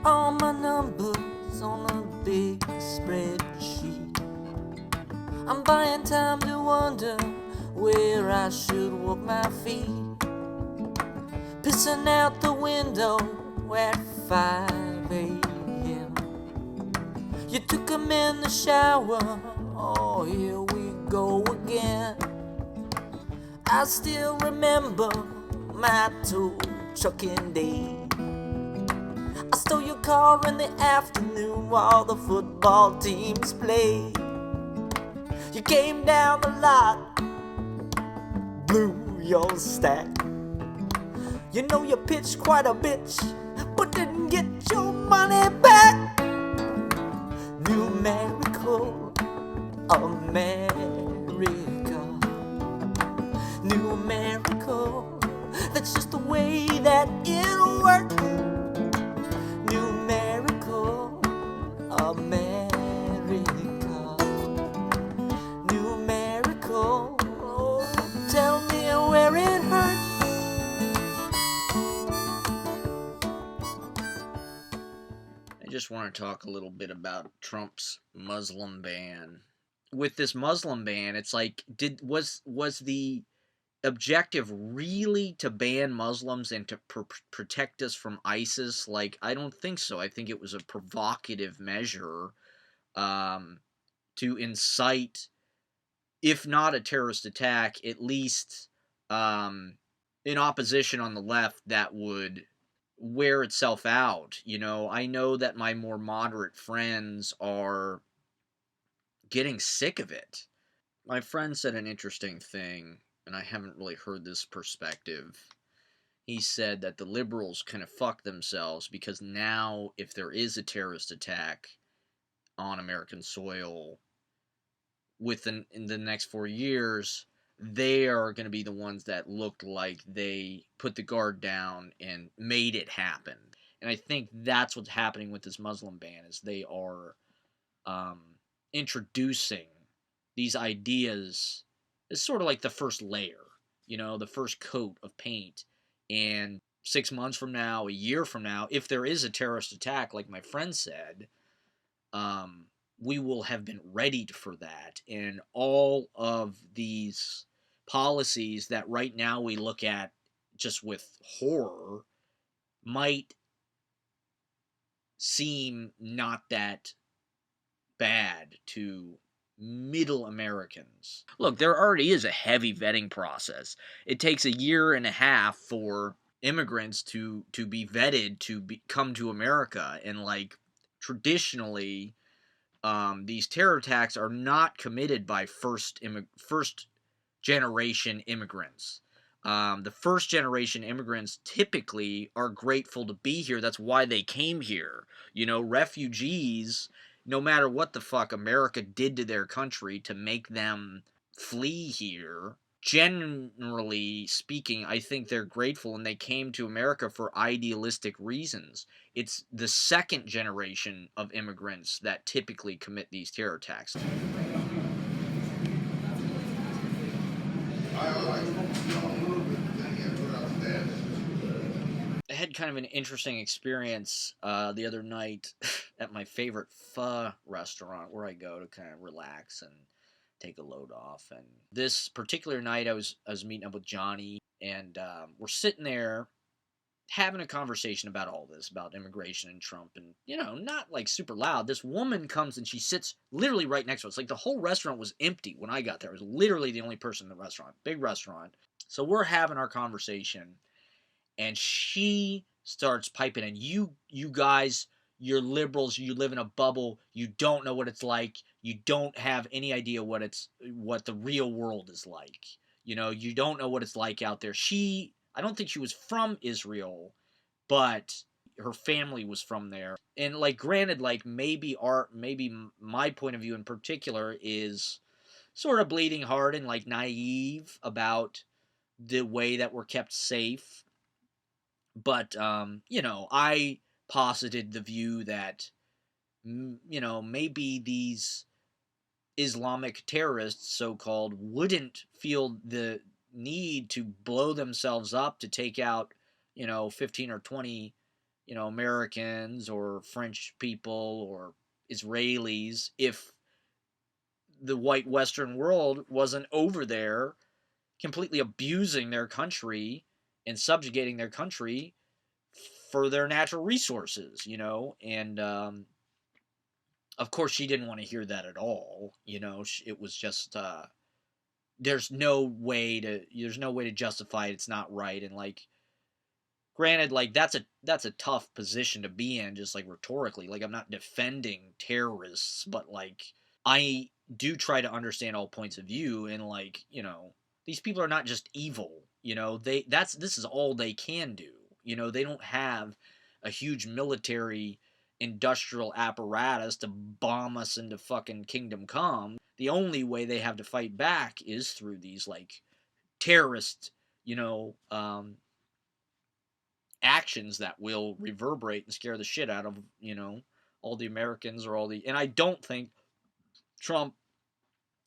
all my numbers on a big spreadsheet. I'm buying time to wonder where I should walk my feet. Pissing out the window at 5 a.m. You took 'em in the shower, oh here we go again. I still remember my tool trucking day. I stole your car in the afternoon while the football teams played. You came down the lot, blew your stack. You know you pitched quite a bitch, but didn't get your money back. Numerical America, numerical, that's just the way that it works. Numerical America, numerical, oh, tell me where it hurts. I just want to talk a little bit about Trump's Muslim ban. With this Muslim ban, it's like, was the objective really to ban Muslims and to protect us from ISIS? Like, I don't think so. I think it was a provocative measure to incite, if not a terrorist attack, at least an opposition on the left that would wear itself out. You know, I know that my more moderate friends are getting sick of it. My friend said an interesting thing, and I haven't really heard this perspective. He said that the liberals kind of fuck themselves because now, if there is a terrorist attack on American soil in the next 4 years, they are going to be the ones that looked like they put the guard down and made it happen. And I think that's what's happening with this Muslim ban, is they are introducing these ideas. It's sort of like the first layer, you know, the first coat of paint. And 6 months from now, a year from now, if there is a terrorist attack, like my friend said, we will have been ready for that. And all of these policies that right now we look at just with horror might seem not that bad to middle Americans. Look, there already is a heavy vetting process. It takes a year and a half for immigrants to be vetted to come to America, and like traditionally, these terror attacks are not committed by first generation immigrants. The first generation immigrants typically are grateful to be here. That's why they came here. You know, refugees, no matter what the fuck America did to their country to make them flee here, generally speaking, I think they're grateful, and they came to America for idealistic reasons. It's the second generation of immigrants that typically commit these terror attacks. I had kind of an interesting experience the other night at my favorite pho restaurant where I go to kind of relax and take a load off. And this particular night, I was meeting up with Johnny, and we're sitting there having a conversation about all this, about immigration and Trump, and, you know, not like super loud. This woman comes and she sits literally right next to us. Like, the whole restaurant was empty when I got there. I was literally the only person in the restaurant. Big restaurant. So we're having our conversation, and she starts piping in, you guys, you're liberals, you live in a bubble, you don't know what it's like, you don't have any idea what the real world is like. You know, you don't know what it's like out there. I don't think she was from Israel, but her family was from there. And like, granted, like maybe my point of view in particular is sort of bleeding heart and like naive about the way that we're kept safe. But, you know, I posited the view that, you know, maybe these Islamic terrorists, so-called, wouldn't feel the need to blow themselves up to take out, you know, 15 or 20, Americans or French people or Israelis if the white Western world wasn't over there completely abusing their country and subjugating their country for their natural resources. And of course, she didn't want to hear that at all. It was just there's no way to justify it. It's not right. And like, granted, like that's a tough position to be in, just like rhetorically. Like, I'm not defending terrorists, but like, I do try to understand all points of view, and like, these people are not just evil. This is all they can do. They don't have a huge military industrial apparatus to bomb us into fucking Kingdom Come. The only way they have to fight back is through these like terrorist, actions that will reverberate and scare the shit out of, all the Americans or all the. And I don't think Trump.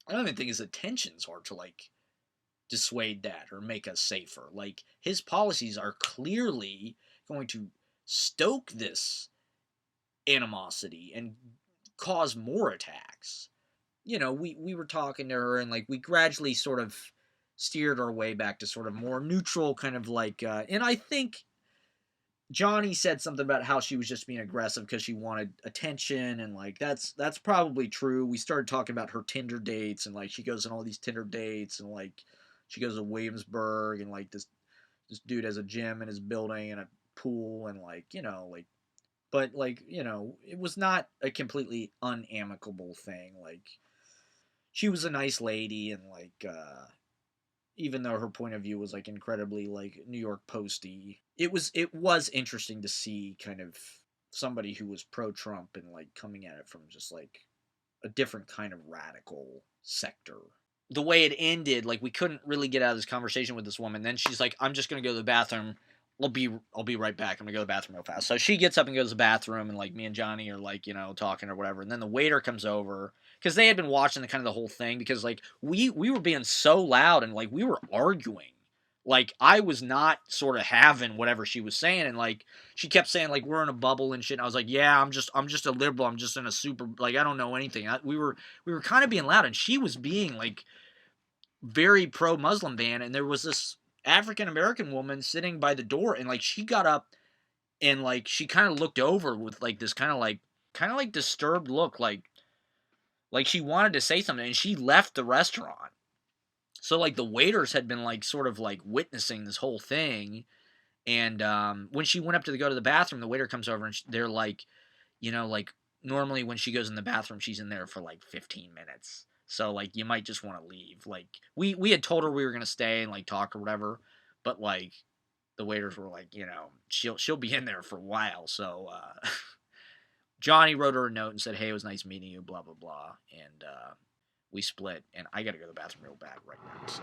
I don't even think his intentions are to like dissuade that or make us safer. Like, his policies are clearly going to stoke this animosity and cause more attacks. We were talking to her, and like, we gradually sort of steered our way back to sort of more neutral kind of like and I think Johnny said something about how she was just being aggressive because she wanted attention, and like that's probably true. We started talking about her Tinder dates, and like, she goes on all these Tinder dates, and like, she goes to Williamsburg, and like, this dude has a gym in his building and a pool, and like, like, but like, it was not a completely unamicable thing. Like, she was a nice lady, and like, even though her point of view was like incredibly like New York Posty, it was interesting to see kind of somebody who was pro Trump and like coming at it from just like a different kind of radical sector. The way it ended, like, we couldn't really get out of this conversation with this woman. Then she's like, "I'm just gonna go to the bathroom. I'll be right back. I'm gonna go to the bathroom real fast." So she gets up and goes to the bathroom, and like, me and Johnny are like, talking or whatever. And then the waiter comes over because they had been watching the kind of the whole thing, because like, we were being so loud, and like, we were arguing. Like, I was not sort of having whatever she was saying, and like, she kept saying like, we're in a bubble and shit. And I was like, yeah, I'm just a liberal. I'm just in a super, like, I don't know anything. We were kind of being loud, and she was being like very pro Muslim ban, and there was this African American woman sitting by the door, and like, she got up, and like, she kind of looked over with like this kind of like disturbed look, like she wanted to say something, and she left the restaurant. So like, the waiters had been like sort of like witnessing this whole thing, and when she went up to go to the bathroom, the waiter comes over, and they're like, like, normally when she goes in the bathroom, she's in there for like 15 minutes. So like, you might just want to leave. Like, we had told her we were gonna stay and like talk or whatever, but like, the waiters were like, she'll be in there for a while. So Johnny wrote her a note and said, "Hey, it was nice meeting you, blah blah blah," and we split. And I gotta go to the bathroom real bad right now. So.